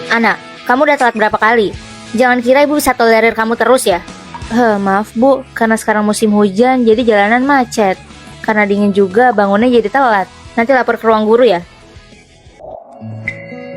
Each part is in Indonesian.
Anak, kamu udah telat berapa kali? Jangan kira ibu bisa tolerir kamu terus ya. Maaf bu, karena sekarang musim hujan jadi jalanan macet. Karena dingin juga bangunnya jadi telat. Nanti lapor ke ruang guru ya.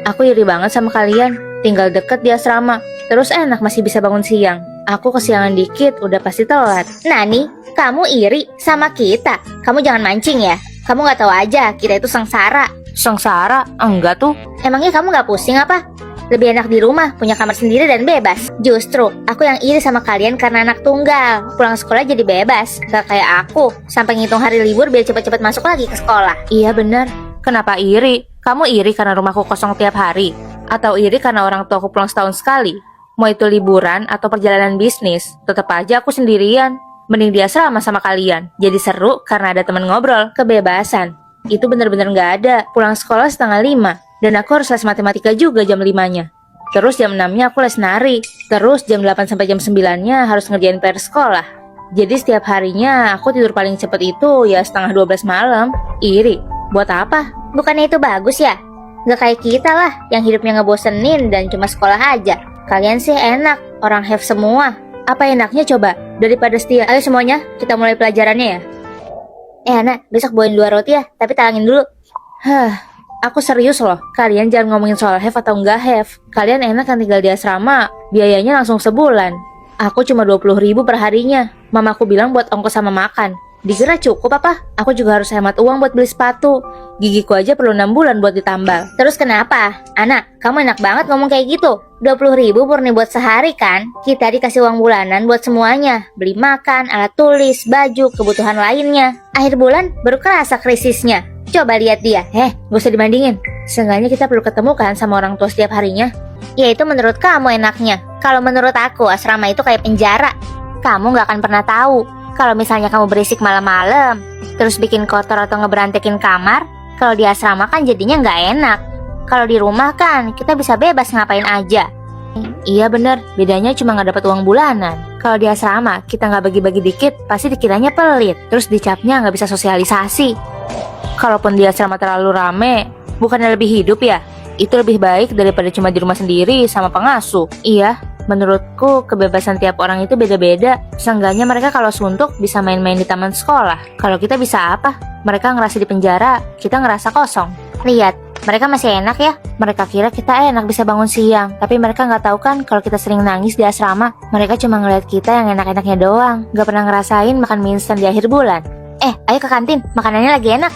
Aku iri banget sama kalian, tinggal deket di asrama. Terus enak masih bisa bangun siang. Aku kesiangan dikit udah pasti telat. Nani, kamu iri sama kita? Kamu jangan mancing ya. Kamu gak tahu aja kita itu sengsara. Sengsara? Enggak tuh. Emangnya kamu gak pusing apa? Lebih enak di rumah, punya kamar sendiri dan bebas. Justru, aku yang iri sama kalian karena anak tunggal. Pulang sekolah jadi bebas, gak kayak aku. Sampai ngitung hari libur biar cepet-cepet masuk lagi ke sekolah. Iya bener. Kenapa iri? Kamu iri karena rumahku kosong tiap hari? Atau iri karena orang tuaku pulang setahun sekali? Mau itu liburan atau perjalanan bisnis, tetap aja aku sendirian. Mending di asrama sama kalian. Jadi seru karena ada teman ngobrol. Kebebasan. Itu bener-bener gak ada. Pulang sekolah 4:30. Dan aku harus les matematika juga jam 5-nya. Terus jam 6-nya aku les nari. Terus jam 8 sampai jam 9-nya harus ngerjain PR sekolah. Jadi setiap harinya aku tidur paling cepet itu ya 11:30 malam. Iri. Buat apa? Bukannya itu bagus ya? Gak kayak kita lah yang hidupnya ngebosenin dan cuma sekolah aja. Kalian sih enak, orang have semua. Apa enaknya coba? Daripada setia. Ayo semuanya, kita mulai pelajarannya ya. Anak, besok bawain 2 roti ya, tapi talangin dulu. Aku serius loh, kalian jangan ngomongin soal have atau enggak have. Kalian enak kan tinggal di asrama, biayanya langsung sebulan. Aku cuma 20.000 per harinya. Mamaku bilang buat ongkos sama makan. Dikira cukup apa? Aku juga harus hemat uang buat beli sepatu. Gigiku aja perlu 6 bulan buat ditambal. Terus kenapa? Anak, kamu enak banget ngomong kayak gitu. 20.000 murni buat sehari kan? Kita dikasih uang bulanan buat semuanya. Beli makan, alat tulis, baju, kebutuhan lainnya. Akhir bulan baru kerasa krisisnya. Coba lihat dia. Gak usah dibandingin. Seenggaknya kita perlu ketemu kan sama orang tua setiap harinya. Ya itu menurut kamu enaknya. Kalau menurut aku asrama itu kayak penjara. Kamu gak akan pernah tahu. Kalau misalnya kamu berisik malam-malam, terus bikin kotor atau ngeberantakin kamar, kalau di asrama kan jadinya nggak enak. Kalau di rumah kan kita bisa bebas ngapain aja. Iya bener, bedanya cuma nggak dapat uang bulanan. Kalau di asrama kita nggak bagi-bagi dikit, pasti dikiranya pelit. Terus dicapnya nggak bisa sosialisasi. Kalaupun di asrama terlalu rame, bukannya lebih hidup ya? Itu lebih baik daripada cuma di rumah sendiri sama pengasuh. Iya. Menurutku, kebebasan tiap orang itu beda-beda. Seenggaknya mereka kalau suntuk bisa main-main di taman sekolah. Kalau kita bisa apa? Mereka ngerasa di penjara, kita ngerasa kosong. Lihat, mereka masih enak ya. Mereka kira kita enak bisa bangun siang. Tapi mereka nggak tahu kan kalau kita sering nangis di asrama. Mereka cuma ngeliat kita yang enak-enaknya doang. Gak pernah ngerasain makan mie instan di akhir bulan. Ayo ke kantin, makanannya lagi enak.